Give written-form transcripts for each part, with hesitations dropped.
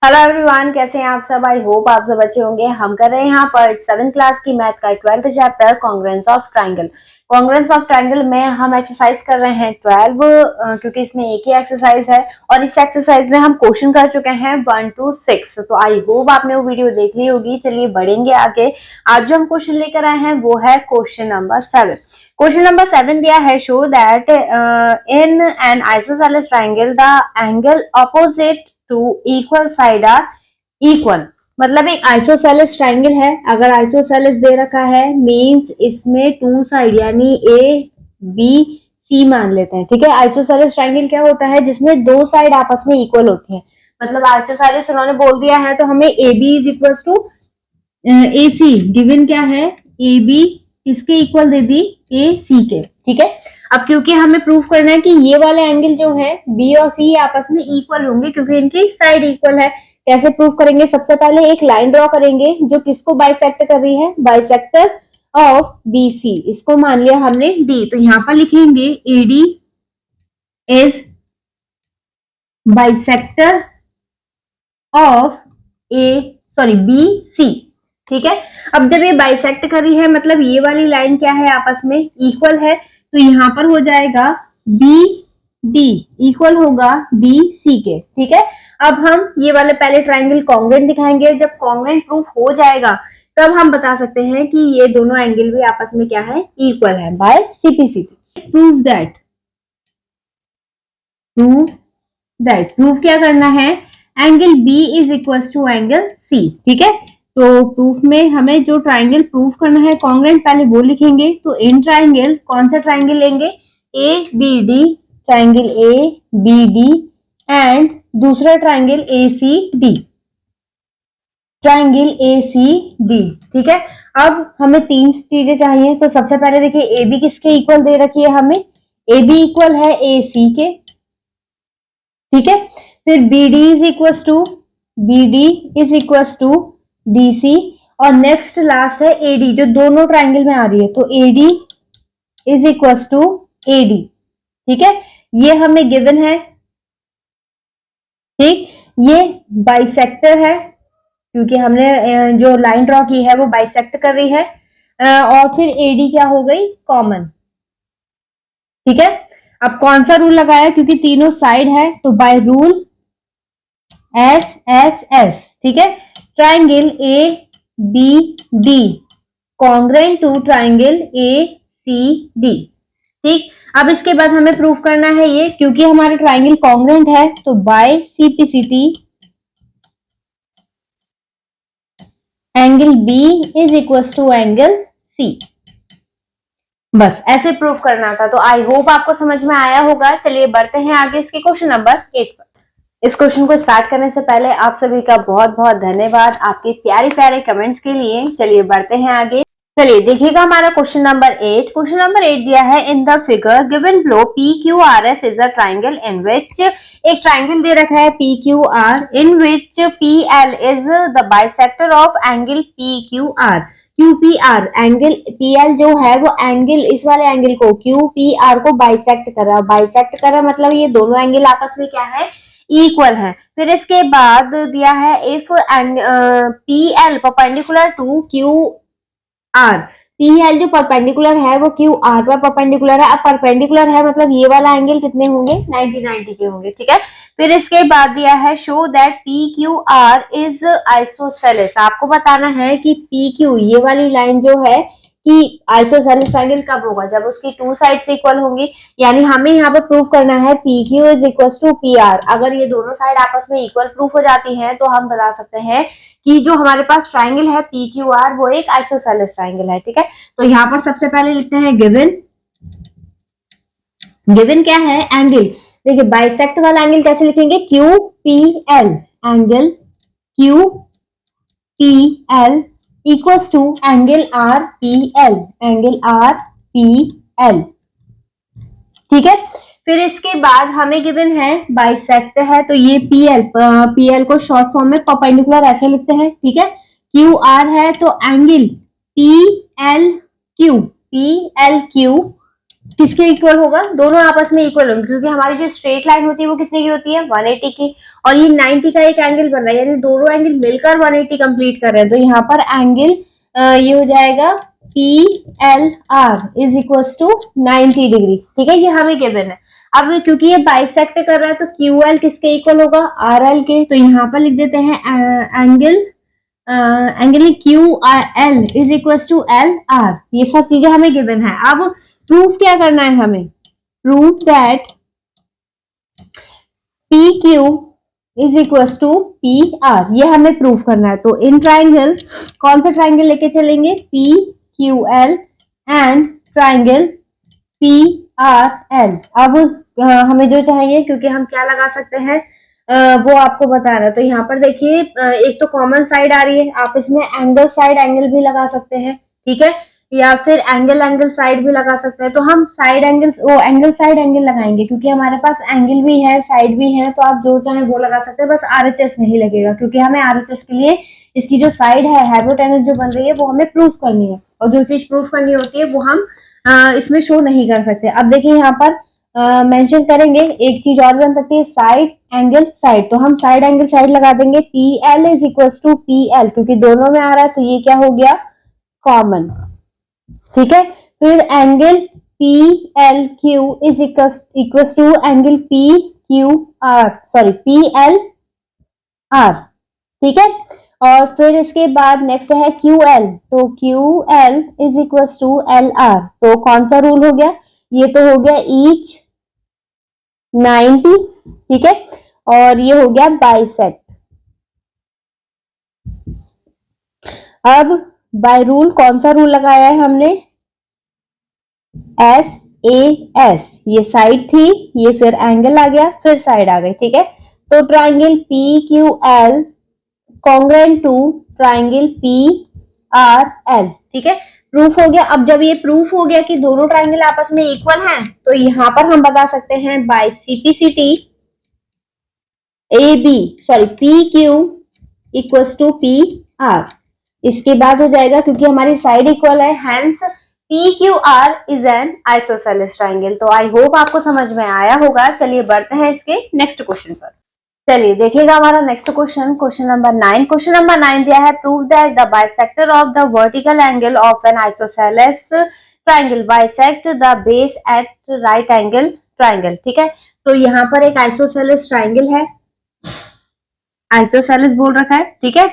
Hello everyone, कैसे हैं आप सब। आई होप आप सब अच्छे होंगे। हम कर रहे हैं यहाँ पर 7th क्लास की मैथ का 12th chapter congruence of triangle. Congruence of triangle में हम एक्सरसाइज कर रहे हैं 12 क्योंकि इसमें एक ही एक्सरसाइज है और इस एक्सरसाइज में हम क्वेश्चन कर चुके हैं 1 to 6। तो आई होप आपने वो वीडियो देख ली होगी। चलिए बढ़ेंगे आगे। आज जो हम क्वेश्चन लेकर आए हैं वो है क्वेश्चन नंबर 7। क्वेश्चन नंबर 7 दिया है, show that in an isosceles triangle the angle opposite to equal side are equal. मतलब एक आइसोसेलेस ट्रायंगल है। अगर आइसोसेलेस दे रखा है मींस इसमें टू साइड यानी ए बी सी मान लेते हैं। ठीक है, आइसोसेलेस ट्रायंगल क्या होता है? जिसमें दो साइड आपस में इक्वल होती है। मतलब आइसोसेलेस उन्होंने बोल दिया है तो हमें A B is equal to A C. Given क्या है? ए बी किसके इक्वल दे दी? ए सी के। ठीक है, अब क्योंकि हमें प्रूफ करना है कि ये वाले एंगल जो है बी और सी आपस में इक्वल होंगे क्योंकि इनकी साइड इक्वल है। कैसे प्रूफ करेंगे? सबसे पहले एक लाइन ड्रॉ करेंगे जो किसको बाइसेक्ट कर रही है? Bisector of B C. इसको मान लिया हमने डी, तो यहां पर लिखेंगे A D is bisector of B C. ठीक है, अब जब ये बाइसेक्ट कर रही है मतलब ये वाली लाइन क्या है? आपस में इक्वल है। तो यहां पर हो जाएगा बी डी इक्वल होगा बी सी के। ठीक है, अब हम ये वाले पहले ट्राइंगल कॉन्ग्रुएंट दिखाएंगे। जब कॉन्ग्रुएंट प्रूफ हो जाएगा तब हम बता सकते हैं कि ये दोनों एंगल भी आपस में क्या है? इक्वल है बाय सीपीसीटी। प्रूफ क्या करना है? Angle B is equal to angle C. ठीक है, तो प्रूफ में हमें जो ट्राइंगल प्रूफ करना है कॉन्ग्रुएंट पहले वो लिखेंगे। तो इन ट्राइंगल कौन सा ट्राइंगल लेंगे? A B D, triangle A B D and दूसरा triangle A C D, triangle A C D. ठीक है, अब हमें तीन चीजें चाहिए। तो सबसे पहले देखिए ए बी किसके इक्वल दे रखी है हमें? ए बी इक्वल है ए सी के। ठीक है, फिर B D is equal to D C और नेक्स्ट लास्ट है ए डी जो दोनों ट्राइंगल में आ रही है। तो A D is equal to A D. ठीक है, ये हमें गिवन है। ठीक, ये बाइसेक्टर है क्योंकि हमने जो लाइन ड्रॉ की है वो बाइसेक्ट कर रही है। और फिर ए डी क्या हो गई? कॉमन। ठीक है, अब कौन सा रूल लगाया? क्योंकि तीनों साइड है तो by rule S S S. ठीक है, triangle A B D congruent to triangle A C D. ठीक, अब इसके बाद हमें प्रूफ करना है ये, क्योंकि हमारा ट्राइंगल कॉन्ग्रुएंट है तो by CPCT angle B is equal to angle C. बस ऐसे प्रूफ करना था। तो आई होप आपको समझ में आया होगा। चलिए बढ़ते हैं आगे इसके क्वेश्चन नंबर 8 पर। इस क्वेश्चन को स्टार्ट करने से पहले आप सभी का बहुत बहुत धन्यवाद आपके प्यारे प्यारे कमेंट्स के लिए। चलिए बढ़ते हैं आगे। चलिए देखिएगा हमारा क्वेश्चन नंबर 8। क्वेश्चन नंबर 8 दिया है, in the figure given below P Q R S is a triangle in which. एक ट्राइंगल दे रखा है P Q R in which P L is the bisector of angle P Q R. Q P R angle P L जो है वो angle, इस वाले angle को क्यू पी आर को बाइसेक्ट कर रहा है। बाइसेक्ट कर रहा है मतलब ये दोनों एंगल आपस में क्या है? इक्वल है। फिर इसके बाद दिया है if P L perpendicular to Q R. P L जो परपेंडिकुलर है वो क्यू आर पर परपेंडिकुलर है। अब परपेंडिकुलर है मतलब ये वाला एंगल कितने होंगे? 90 90 के होंगे। ठीक है, फिर इसके बाद दिया है show that P Q are is isosceles. आपको बताना है कि पी क्यू ये वाली लाइन जो है कि आइसोसेलेस ट्रायंगल कब होगा? जब उसकी टू साइड्स इक्वल होंगी। यानी हमें यहाँ पर प्रूव करना है P Q is equal to P R. अगर ये दोनों साइड आपस में इक्वल प्रूफ हो जाती है तो हम बता सकते हैं कि जो हमारे पास ट्राइंगल है पी क्यू आर वो एक आइसोसेलेस ट्राइंगल है। ठीक है, तो यहाँ पर सबसे पहले लिखते हैं गिवन क्या है? एंगल। देखिए बाइसेक्ट वाला एंगल कैसे लिखेंगे? Q P L, angle Q P L equals to angle R P L, angle R P L. ठीक है, फिर इसके बाद हमें गिवन है बाइसेक्ट है तो ये पीएल को शॉर्ट फॉर्म में परपेंडिकुलर ऐसे लिखते हैं। ठीक है, क्यू आर है तो एंगल पी एल क्यू किसके इक्वल होगा, दोनों आपस में इक्वल होंगे, क्योंकि हमारी जो स्ट्रेट लाइन होती है वो कितने की होती है, 180 की, और ये 90 का एक एंगल बन रहा है, यानी दोनों एंगल मिलकर 180 कंप्लीट कर रहे हैं। तो यहाँ पर एंगल ये हो जाएगा PLR is equal to 90 degree. ठीक है, ये हमें गिवन है। अब क्योंकि ये बाइसेक्ट कर रहा है तो QL किसके इक्वल होगा, RL के। तो यहाँ पर लिख देते हैं angle angle QL is equal to LR। ये सब चीजें हमें गिवन है। अब प्रूफ क्या करना है हमें, proof that PQ is equal to PR, ये हमें प्रूफ करना है। तो इन ट्राइंगल, कौन सा ट्राइंगल लेके चलेंगे, PQL एंड ट्राइंगल PRL। अब हमें जो चाहिए, क्योंकि हम क्या लगा सकते हैं वो आपको बता रहा है। तो यहाँ पर देखिए एक तो कॉमन साइड आ रही है, आप इसमें एंगल साइड एंगल भी लगा सकते हैं, ठीक है, या फिर एंगल एंगल साइड भी लगा सकते हैं। तो हम साइड एंगल, वो एंगल साइड एंगल लगाएंगे, क्योंकि हमारे पास एंगल भी है साइड भी है, तो आप जो चाहे वो लगा सकते हैं, बस RHS नहीं लगेगा, क्योंकि हमें RHS के लिए इसकी जो साइड है, हाइपोटेनस जो बन रही है, वो हमें प्रूफ करनी है, और जो चीज प्रूफ करनी होती है वो हम इसमें शो नहीं कर सकते। अब देखिए यहाँ पर मेंशन करेंगे, एक चीज और बन सकती है, साइड एंगल साइड। तो हम साइड एंगल साइड लगा देंगे, PL is equal to PL, क्योंकि दोनों में आ रहा है, तो ये क्या हो गया, कॉमन। ठीक है, फिर angle PLQ is equal to angle PQR, sorry PLR। ठीक है, और फिर इसके बाद नेक्स्ट है QL, तो QL is equal to LR। तो कौन सा रूल हो गया, ये तो हो गया ईच 90। ठीक है, और ये हो गया बाइसेक्ट। अब बाय रूल कौन सा रूल लगाया है हमने, SAS, ये साइड थी, ये फिर एंगल आ गया, फिर साइड आ गई। ठीक है, तो triangle PQL congruent to triangle PRL। ठीक है, प्रूफ हो गया। अब जब ये प्रूफ हो गया कि दोनों ट्राइंगल आपस में इक्वल हैं, तो यहाँ पर हम बता सकते हैं by CPCT PQ equals to PR। इसके बाद हो जाएगा, क्योंकि हमारी साइड इक्वल है, hence PQR is an isosceles triangle. तो आई होप आपको समझ में आया होगा। चलिए बढ़ते हैं इसके नेक्स्ट क्वेश्चन पर। चलिए देखिएगा हमारा नेक्स्ट क्वेश्चन, क्वेश्चन नंबर 9। क्वेश्चन नंबर 9 दिया है, prove that the bisector of the vertical angle of an isosceles triangle bisect the base at right angle triangle. ठीक है, तो यहाँ पर एक आइसोसेलेस ट्राइंगल है, आइसोसेलेस बोल रखा है। ठीक है,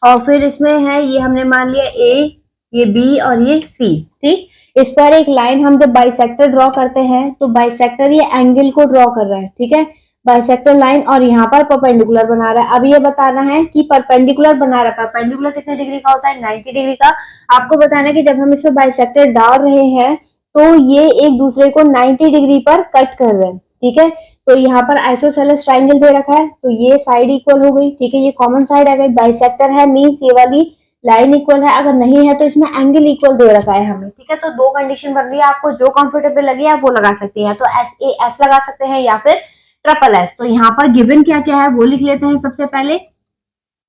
और फिर इसमें है, ये हमने मान लिया A, ये B और ये C। ठीक, इस पर एक लाइन हम जब बाइसेक्टर ड्रॉ करते हैं, तो बाइसेक्टर ये एंगल को ड्रॉ कर रहा है। ठीक है, बाइसेक्टर लाइन, और यहाँ पर परपेंडिकुलर बना रहा है। अब ये बताना है कि परपेंडिकुलर बना रहा है, परपेंडिकुलर कितने डिग्री का होता है, 90 डिग्री का। आपको बताना है कि जब हम इस पर बाइसेक्टर डाल रहे हैं, तो ये एक दूसरे को 90 डिग्री पर कट कर रहे हैं। ठीक है, तो यहाँ पर आइसोसेलेस ट्राइंगल दे रखा है, तो ये साइड इक्वल हो गई। ठीक है, ये कॉमन साइड आ गई, बाइसेक्टर है मींस ये वाली लाइन इक्वल है, अगर नहीं है तो इसमें एंगल इक्वल दे रखा है हमें। ठीक है, तो दो कंडीशन बन रही है, आपको जो कंफर्टेबल लगे आप वो लगा सकते हैं, तो SAS लगा सकते हैं या फिर SSS। तो यहाँ पर गिवन क्या क्या है वो लिख लेते हैं। सबसे पहले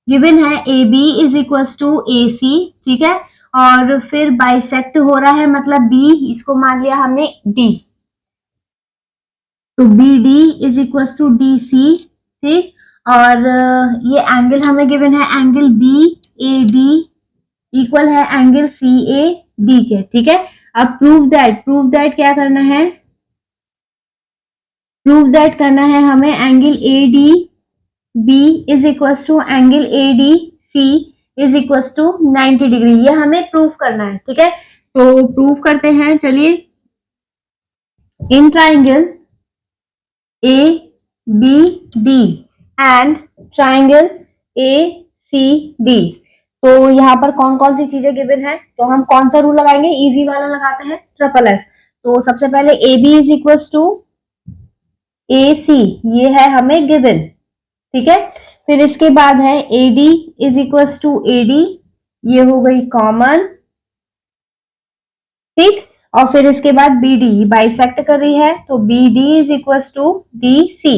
गिवन है AB is equal to AC। ठीक है, और फिर बाइसेक्ट हो रहा है, मतलब B, इसको मान लिया हमने D, तो BD is equal to DC। ठीक, और ये एंगल हमें गिवन है, एंगल BAD इक्वल है एंगल CAD के। ठीक है, अब प्रूव दैट क्या करना है, प्रूव दैट करना है हमें angle ADB is equal to angle ADC is equal to 90 degree, ये हमें प्रूव करना है। ठीक है, तो प्रूव करते हैं। चलिए, in triangle ABD and triangle ACD, तो यहाँ पर कौन कौन सी चीजें गिवन है, तो हम कौन सा रूल लगाएंगे, इजी वाला लगाते हैं, SSS। तो सबसे पहले AB is equal to AC, ये है हमें गिवन। ठीक है, फिर इसके बाद है AD is equal to AD, ये हो गई कॉमन। ठीक, और फिर इसके बाद BD बाइसेक्ट कर रही है, तो BD is equal to DC,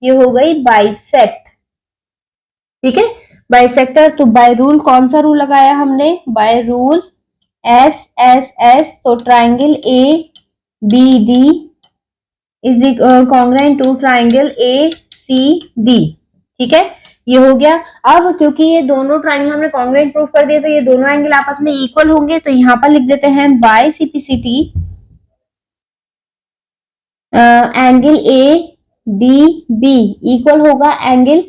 ये हो गई बाइसेक्ट। ठीक है, बाइसेक्टर। तो बाय रूल कौन सा रूल लगाया हमने, बाय रूल SSS। तो triangle B D is congruent to triangle A C D. ठीक है, ये हो गया। अब क्योंकि ये दोनों ट्राइंगल हमने कॉन्ग्रुएंट प्रूफ कर दिया तो ये दोनों एंगल आपस में इक्वल होंगे, तो यहाँ पर लिख देते हैं by CPCT angle A D B equal होगा एंगल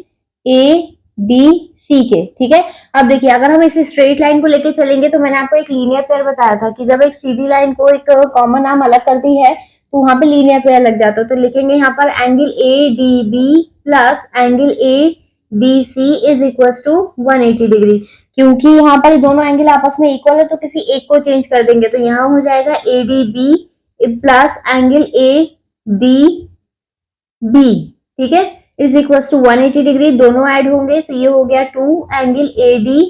ए डी सी के। ठीक है, अब देखिए अगर हम इस स्ट्रेट लाइन को लेके चलेंगे तो मैंने आपको एक लीनियर पेयर बताया था कि जब एक सीधी लाइन को एक कॉमन आर्म अलग करती है तो वहां पे लीनियर पेयर लग जाता है। तो लिखेंगे यहाँ पर angle A D B plus angle A B C is equal to 180 degree. क्योंकि यहाँ पर दोनों एंगल आपस में इक्वल है तो किसी एक को चेंज कर देंगे, तो यहाँ हो जाएगा A D B plus angle A D B. ठीक है, इज इक्वल टू 180 डिग्री, दोनों ऐड होंगे तो ये हो गया 2 एंगल ए डी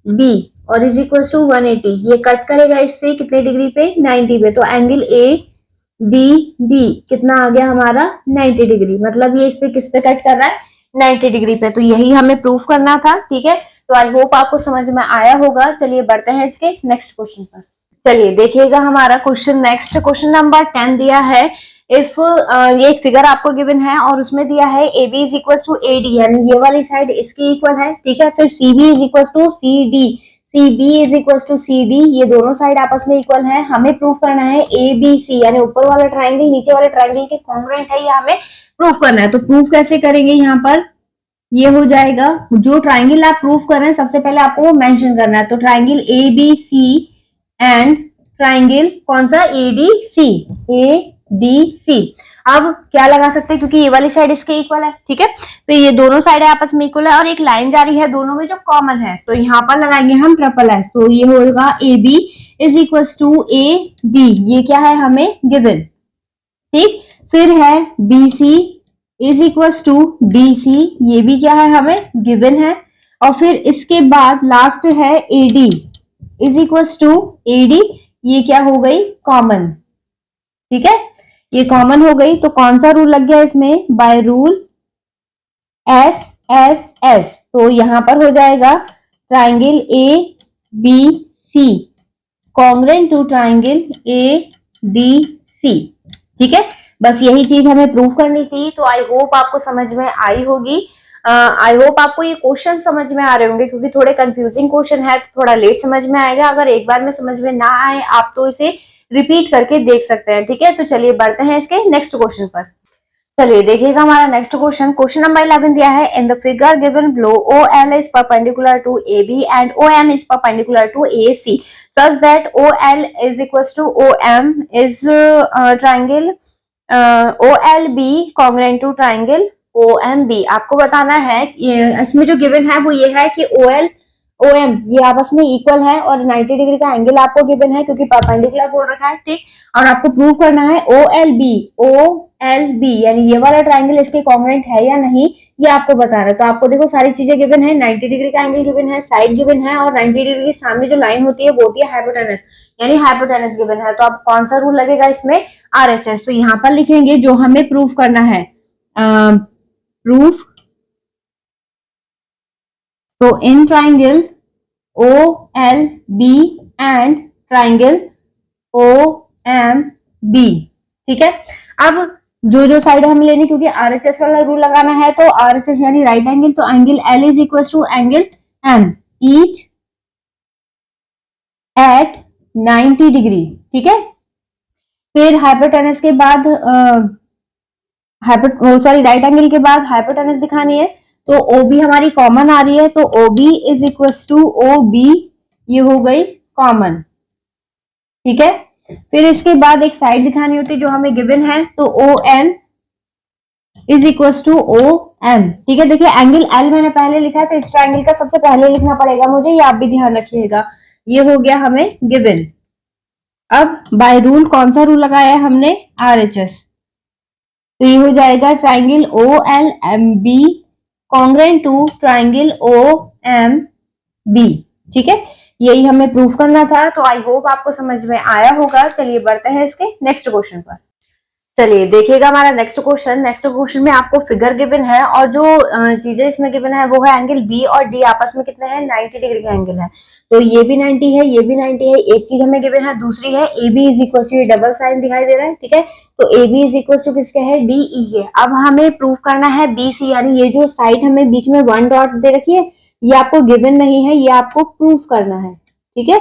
बी और इज इक्वल टू 180। ये कट करेगा इससे कितने डिग्री पे, 90 पे, तो एंगल ए डी बी कितना आ गया हमारा 90 डिग्री। मतलब ये इस पे किस पे कट कर रहा है, 90 डिग्री पे। तो यही हमें प्रूफ करना था। ठीक है, तो आई होप आपको समझ में आया होगा। चलिए बढ़ते हैं इसके नेक्स्ट क्वेश्चन पर। चलिए देखिएगा हमारा क्वेश्चन नेक्स्ट, क्वेश्चन नंबर 10 दिया है। इफ ये एक फिगर आपको गिवन है और उसमें दिया है A B is equal to A D, यानी ये वाली साइड इसकी इक्वल है। ठीक है, फिर C B is equal to C D, C B is equal to C D, ये दोनों साइड आपस में इक्वल है। हमें प्रूफ करना है ए बी सी, यानी ऊपर वाला ट्राइंगल नीचे वाले ट्राइंगल के कॉन्ग्रुएंट है, ये हमें प्रूफ करना है। तो प्रूफ कैसे करेंगे, यहाँ पर ये हो जाएगा, जो ट्राइंगल आप प्रूफ कर रहे हैं सबसे पहले आपको वो मेंशन करना है। तो triangle A B C and triangle कौन सा, ए डी सी, ए डी सी। अब क्या लगा सकते हैं, क्योंकि ये वाली साइड इसके इक्वल है। ठीक है, तो ये दोनों साइड आपस में इक्वल है और एक लाइन जा रही है दोनों में जो कॉमन है, तो यहाँ पर लगाएंगे हम ट्रिपल एस। तो ये होगा A B is equal to A D, ये क्या है हमें गिवन। ठीक, फिर है B C is equal to D C, ये भी क्या है हमें गिवन है। और फिर इसके बाद लास्ट है A D is equal to A D, ये क्या हो गई कॉमन। ठीक है, ये कॉमन हो गई, तो कौन सा रूल लग गया इसमें, by rule S S S. तो यहां पर हो जाएगा triangle A B C congruent to triangle A D C. ठीक है, बस यही चीज हमें प्रूव करनी थी। तो आई होप आपको समझ में आई होगी। आई होप आपको ये क्वेश्चन समझ में आ रहे होंगे, क्योंकि थोड़े कंफ्यूजिंग क्वेश्चन है, थोड़ा लेट समझ में आएगा। अगर एक बार में समझ में ना आए आप तो इसे रिपीट करके देख सकते हैं। ठीक है, तो चलिए बढ़ते हैं इसके नेक्स्ट क्वेश्चन पर। चलिए देखिएगा हमारा नेक्स्ट क्वेश्चन, क्वेश्चन नंबर 11 दिया है। In the figure given below OL is perpendicular to AB and OM is perpendicular to AC such that OL is equals to OM is triangle OLB congruent to triangle OMB। आपको बताना है, इसमें जो given है वो ये है कि OL OM ये आपस में इक्वल है और 90 डिग्री का एंगल आपको गिवन है क्योंकि परपेंडिकुलर बोल रखा है। ठीक, और आपको प्रूव करना है OLB यानी ये वाला ट्राइंगल इसके कॉन्ग्रुएंट है या नहीं, ये आपको बताना है। तो आपको देखो सारी चीजें गिवन है, 90 डिग्री का एंगल गिवन है, साइड गिवन है और 90 डिग्री के सामने जो लाइन होती है वो होती है हाइपोटेनस, यानी हाइपोटेनस गिवन है। तो अब कौन सा रूल लगेगा इसमें, RHS। तो यहाँ पर लिखेंगे जो हमें प्रूफ करना है, प्रूफ। तो in triangle OLB and triangle OMB। ठीक है, अब जो जो साइड हमें लेनी, क्योंकि RHS वाला रूल लगाना है, तो RHS यानी राइट एंगल, तो angle L is equal to angle M each at 90 degree. ठीक है, फिर हाइपोटेनस के बाद राइट एंगल के बाद हाइपोटेनस दिखानी है, तो OB हमारी कॉमन आ रही है, तो OB is equal to OB, ये हो गई कॉमन। ठीक है, फिर इसके बाद एक साइड दिखानी होती है जो हमें गिवन है, तो ON is equal to OM। ठीक है, देखिए एंगल L मैंने पहले लिखा है तो इस ट्राइंगल का सबसे पहले लिखना पड़ेगा मुझे, ये आप भी ध्यान रखिएगा। ये हो गया हमें गिवन। अब बाय रूल कौन सा रूल लगाया है हमने, RHS। तो ये हो जाएगा triangle OLMB congruent to triangle OMB। ठीक है, यही हमें प्रूफ करना था। तो आई होप आपको समझ में आया होगा। चलिए बढ़ते हैं इसके नेक्स्ट क्वेश्चन पर। चलिए देखिएगा हमारा नेक्स्ट क्वेश्चन। नेक्स्ट क्वेश्चन में आपको फिगर गिवन है और जो चीजें इसमें गिवन है वो है एंगल बी और डी आपस में कितने हैं 90 डिग्री का एंगल है। तो ये भी 90 है, ये भी 90 है। एक चीज हमें गिवन है, दूसरी है A B is equal to, double sign दिखाई दे रहा है, ठीक है। तो A B is equal to किसके है, डी ई के। अब हमें प्रूव करना है बी सी, यानी ये जो साइड हमें बीच में वन डॉट दे रखी है ये आपको गिवन नहीं है, ये आपको प्रूव करना है, ठीक है।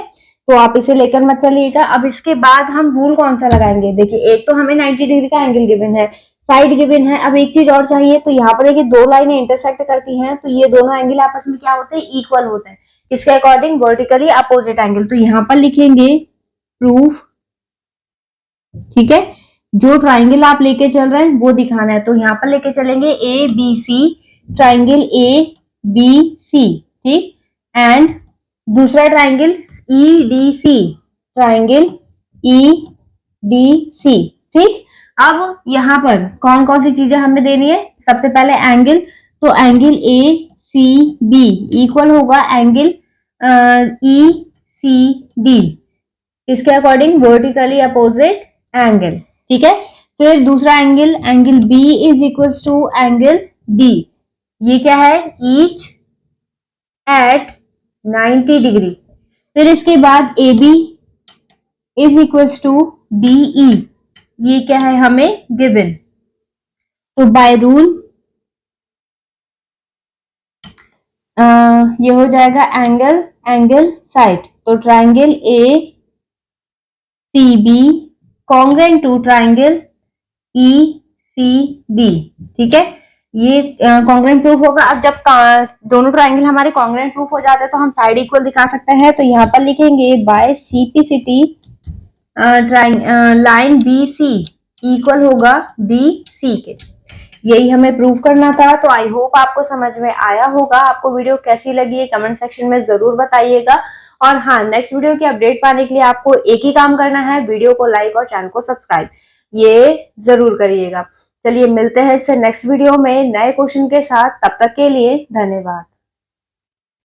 तो आप इसे लेकर मत चलिएगा। अब इसके बाद हम रूल कौन सा लगाएंगे, देखिए एक तो हमें 90 डिग्री का एंगल गिवन है, साइड गिवन है। अब एक चीज और चाहिए, तो यहाँ पर देखिए दो लाइनें इंटरसेक्ट करती हैं, तो ये दोनों एंगल आपस में क्या होते हैं, इक्वल होते हैं। किसके अकॉर्डिंग, वर्टिकली अपोजिट एंगल। तो यहाँ पर लिखेंगे प्रूफ, ठीक है। जो ट्राइंगल आप लेके चल रहे हैं वो दिखाना है, तो यहाँ पर लेके चलेंगे A B C, triangle A B C, ठीक। एंड दूसरा triangle E D C, triangle E D C, ठीक। अब यहाँ पर कौन कौन सी चीजें हमें देनी है, सबसे पहले एंगल, तो angle A C B equal होगा एंगल ई सी डी, इसके अकॉर्डिंग वर्टिकली अपोजिट एंगल, ठीक है। फिर दूसरा angle, angle B is equal to angle D, ये क्या है, ईच एट 90 डिग्री। फिर इसके बाद A B is equal to D E, ये क्या है हमें गिवन। तो बाय रूल ये हो जाएगा एंगल एंगल साइड। तो triangle A C B congruent to triangle E C D, ठीक है। ये कॉन्ग्रेंट प्रूफ होगा। अब जब दोनों ट्राइंगल हमारे कॉन्ग्रेंट प्रूफ हो जाते हैं तो हम साइड इक्वल दिखा सकते हैं। तो यहाँ पर लिखेंगे बाय सीपीसिटी लाइन बी सी इक्वल होगा डी सी के। यही हमें प्रूव करना था। तो आई होप आपको समझ में आया होगा। आपको वीडियो कैसी लगी है कमेंट सेक्शन में जरूर बताइएगा। और हाँ, नेक्स्ट वीडियो की अपडेट पाने के लिए आपको एक ही काम करना है, वीडियो को लाइक और चैनल को सब्सक्राइब ये जरूर करिएगा। चलिए मिलते हैं इससे नेक्स्ट वीडियो में नए क्वेश्चन के साथ, तब तक के लिए धन्यवाद।